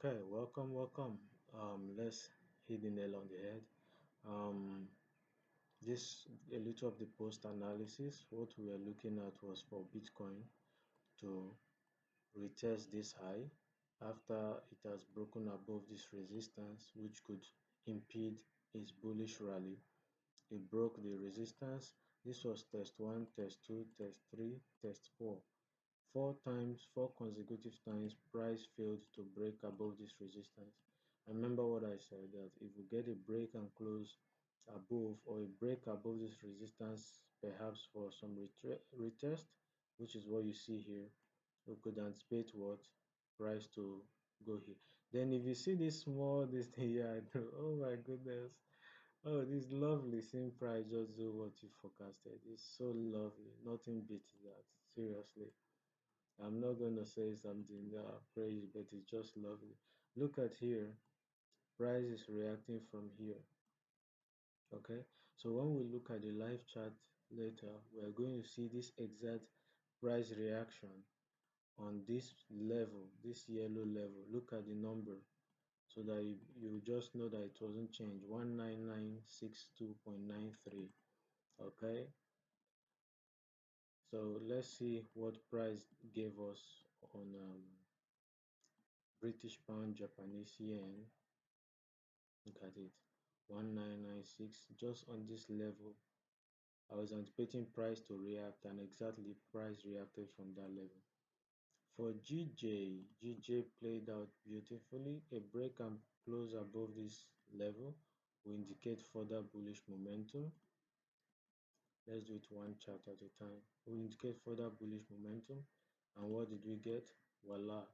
Okay, welcome. Let's hit the nail on the head. Um, this a little of the post analysis. What we were looking at was for Bitcoin to retest this high after it has broken above this resistance, which could impede its bullish rally. It broke the resistance. This was test one, test two, test three, test four. Four consecutive times, price failed to break above this resistance. I remember what I said, that if we get a break and close above, or a break above this resistance, perhaps for some retest, which is what you see here, we could anticipate what price to go here. Then if you see this thing here, oh my goodness, oh, this lovely, seeing price just do what you forecasted. It's so lovely, nothing beats that, seriously. I'm not going to say something crazy, but it's just lovely. Look at here, price is reacting from here. Okay, so when we look at the live chart later, we're going to see this exact price reaction on this level, this yellow level. Look at the number so that you just know that it wasn't changed, 19962.93. Okay, so let's see what price gave us on British pound, Japanese yen. Look at it, 1996, just on this level. I was anticipating price to react, and exactly price reacted from that level. For GJ played out beautifully. A break and close above this level will indicate further bullish momentum. Let's do it one chart at a time. Will indicate further bullish momentum. And what did we get? Voila,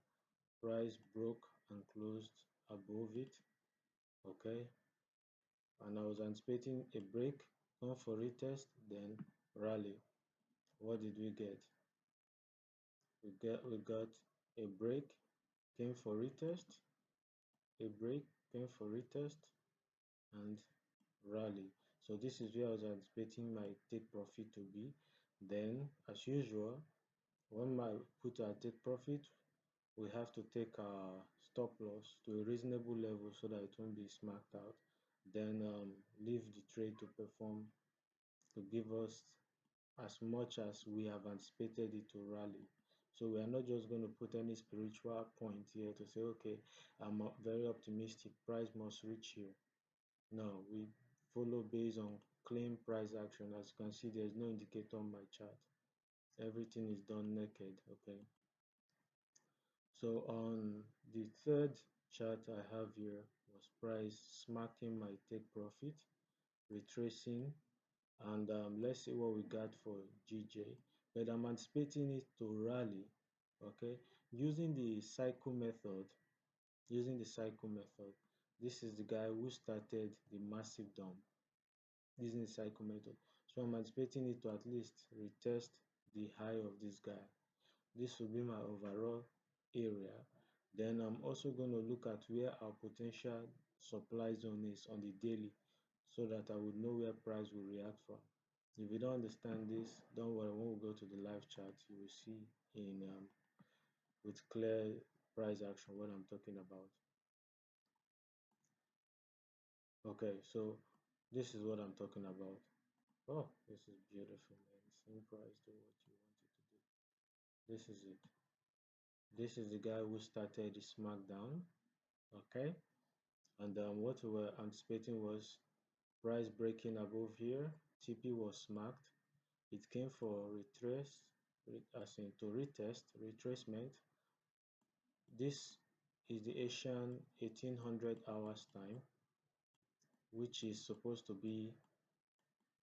price broke and closed above it. Okay, and I was anticipating a break, come for retest, then rally. What did we get? We got a break, came for retest, a break, came for retest, and rally. So this is where I was anticipating my take profit to be. Then, as usual, when my put our take profit, we have to take our stop loss to a reasonable level so that it won't be smacked out. Then leave the trade to perform, to give us as much as we have anticipated it to rally. So we are not just going to put any spiritual point here to say, okay, I'm very optimistic, price must reach here. No, we follow based on clean price action. As you can see, there's no indicator on my chart. Everything is done naked, okay? So on the third chart I have here was price smacking my take profit, retracing, and let's see what we got for GJ. But I'm anticipating it to rally, okay, using the cycle method. This is the guy who started the massive dump using the cycle method. So I'm anticipating it to at least retest the high of this guy. This will be my overall area. Then I'm also going to look at where our potential supply zone is on the daily, so that I would know where price will react from. If you don't understand this, don't worry, when we go to the live chart, you will see in with clear price action what I'm talking about. Okay, so this is what I'm talking about. Oh, this is beautiful, man. Same price, do what you want it to do. This is it. This is the guy who started the SmackDown. Okay, and what we were anticipating was price breaking above here. TP was smacked. It came for retrace, as in to retest, retracement. This is the Asian 1800 hours time, which is supposed to be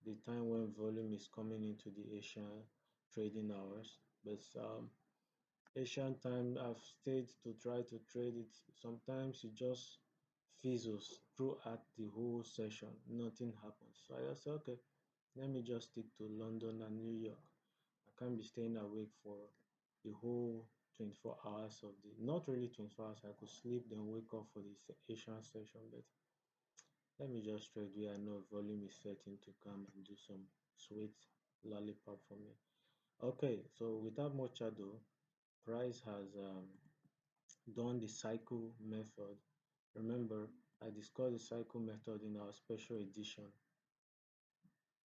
the time when volume is coming into the Asian trading hours. But Asian time, I've stayed to try to trade it. Sometimes it just fizzles throughout the whole session. Nothing happens. So I just said, okay, let me just stick to London and New York. I can't be staying awake for the whole 24 hours of the, not really 24 hours. I could sleep then wake up for the Asian session, but let me just trade where I know volume is setting to come and do some sweet lollipop for me. Okay, so without much ado, price has done the cycle method. Remember, I discussed the cycle method in our special edition.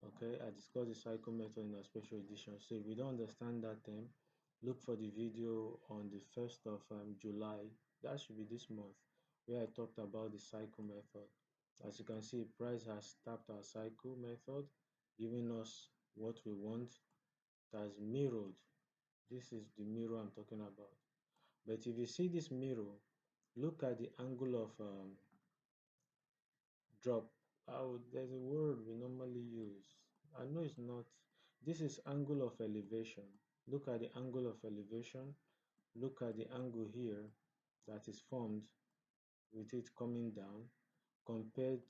Okay, I discussed the cycle method in our special edition. So if you don't understand that term, look for the video on the 1st of July. That should be this month, where I talked about the cycle method. As you can see, price has tapped our cycle method, giving us what we want. It has mirrored. This is the mirror I'm talking about. But if you see this mirror, look at the angle of drop. There's a word we normally use. I know it's not. This is angle of elevation. Look at the angle of elevation. Look at the angle here that is formed with it coming down compared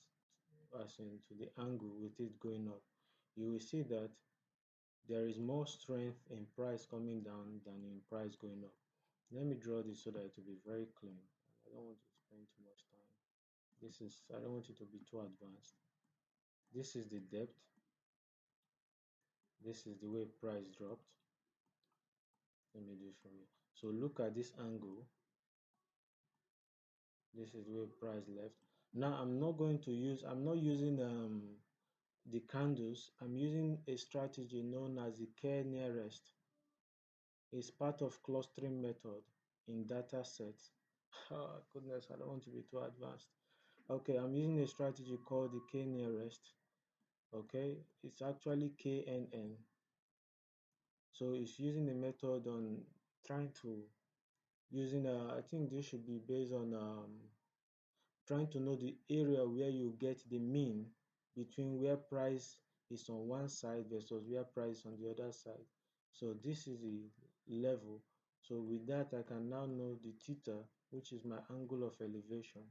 as in to the angle with it going up. You will see that there is more strength in price coming down than in price going up. Let me draw this so that it will be very clean. I don't want to spend too much time. I don't want it to be too advanced. This is the depth. This is the way price dropped. Let me do it for you. So look at this angle. This is the way price left. Now I'm not using the candles. I'm using a strategy known as the care nearest. It's part of clustering method in data sets. Oh, goodness, I don't want to be too advanced. Okay, I'm using a strategy called the K nearest. Okay, it's actually KNN. So it's using the method on trying to I think this should be based on trying to know the area where you get the mean between where price is on one side versus where price is on the other side. So this is the level. So with that, I can now know the theta, which is my angle of elevation.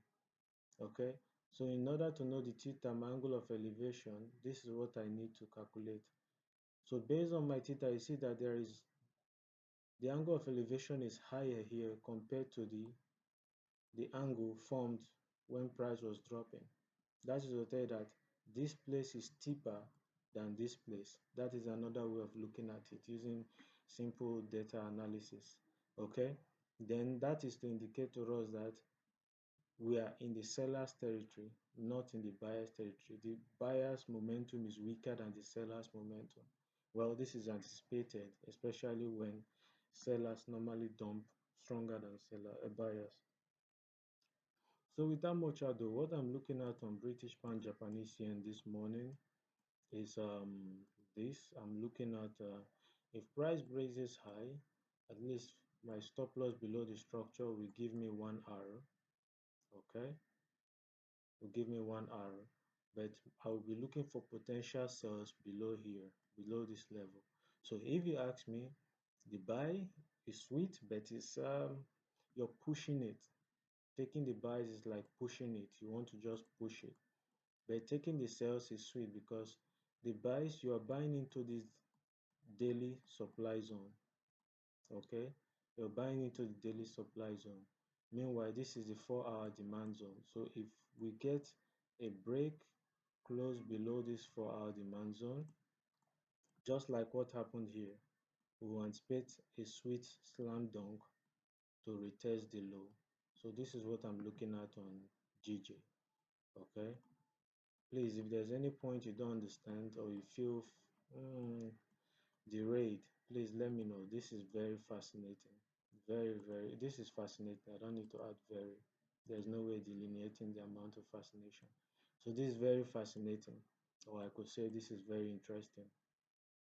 Okay, so in order to know the theta, my angle of elevation, this is what I need to calculate. So based on my theta, you see that the angle of elevation is higher here compared to the angle formed when price was dropping. That is to tell you that this place is steeper than this place. That is another way of looking at it using simple data analysis. Okay, then that is to indicate to us that we are in the seller's territory, not in the buyer's territory. The buyer's momentum is weaker than the seller's momentum. Well, this is anticipated, especially when sellers normally dump stronger than buyers. So without much ado, what I'm looking at on British pound Japanese yen this morning is this. I'm looking at if price breaks this high, at least my stop loss below the structure will give me 1 hour. Okay, will give me 1 hour, but I will be looking for potential sells below here, below this level. So if you ask me, the buy is sweet, but it's you're pushing it. Taking the buys is like pushing it. You want to just push it. But taking the sells is sweet because the buys you are buying into this daily supply zone. Okay, you're buying into the daily supply zone. Meanwhile, this is the 4-hour demand zone. So if we get a break close below this 4-hour demand zone, just like what happened here, we will anticipate a sweet slam dunk to retest the low. So this is what I'm looking at on GJ. Okay, please, if there's any point you don't understand or you feel derailed, please let me know. This is very fascinating. This is fascinating. I don't need to add very. There's no way delineating the amount of fascination. So this is very fascinating, or I could say this is very interesting.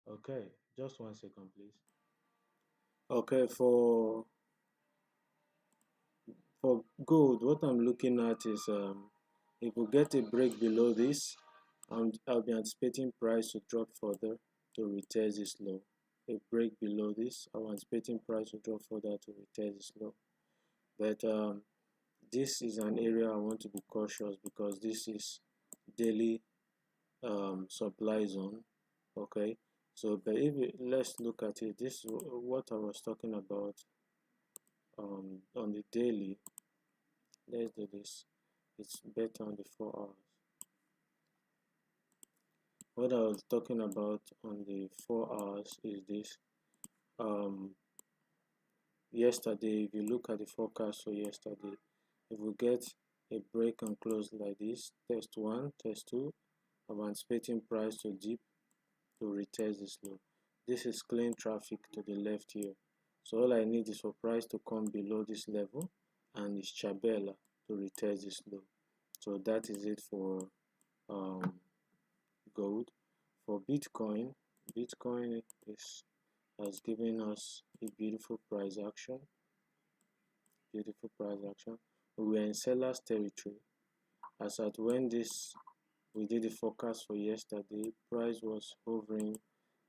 Okay, just 1 second, please. Okay, for gold, what I'm looking at is if we get a break below this, I'll be anticipating price to drop further to retest this low. A break below this, I'm anticipating price to drop further to retest this low. But this is an area I want to be cautious because this is daily supply zone. Okay, so but let's look at it. This is what I was talking about on the daily. Let's do this. It's better on the 4 hours. What I was talking about on the 4 hours is this. Um, yesterday, if you look at the forecast for yesterday, if we get a break and close like this, test 1, test 2, I'm anticipating price to dip to retest this low. This is clean traffic to the left here. So all I need is for price to come below this level and it's Chabella to retest this low. So that is it for gold. For Bitcoin, Bitcoin has given us a beautiful price action. Beautiful price action. We were in sellers territory. As at when we did the forecast for yesterday, price was hovering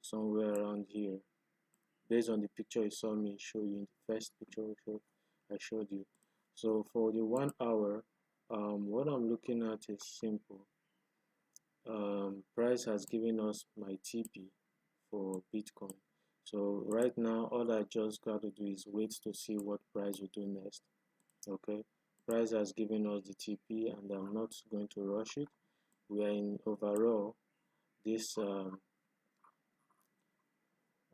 somewhere around here. Based on the picture you saw me show you in the first picture I showed you. So for the 1 hour, what I'm looking at is simple. Price has given us my TP for Bitcoin. So right now, all I just got to do is wait to see what price will do next. Okay, price has given us the TP, and I'm not going to rush it. We are in overall this.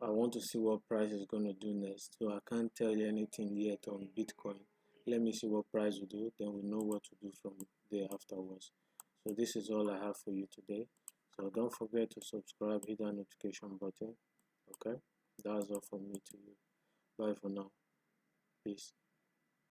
I want to see what price is going to do next. So I can't tell you anything yet on Bitcoin. Let me see what price will do, then we know what to do from there afterwards. So this is all I have for you today. So don't forget to subscribe, hit that notification button. Okay, that's all from me to you. Bye for now. Peace.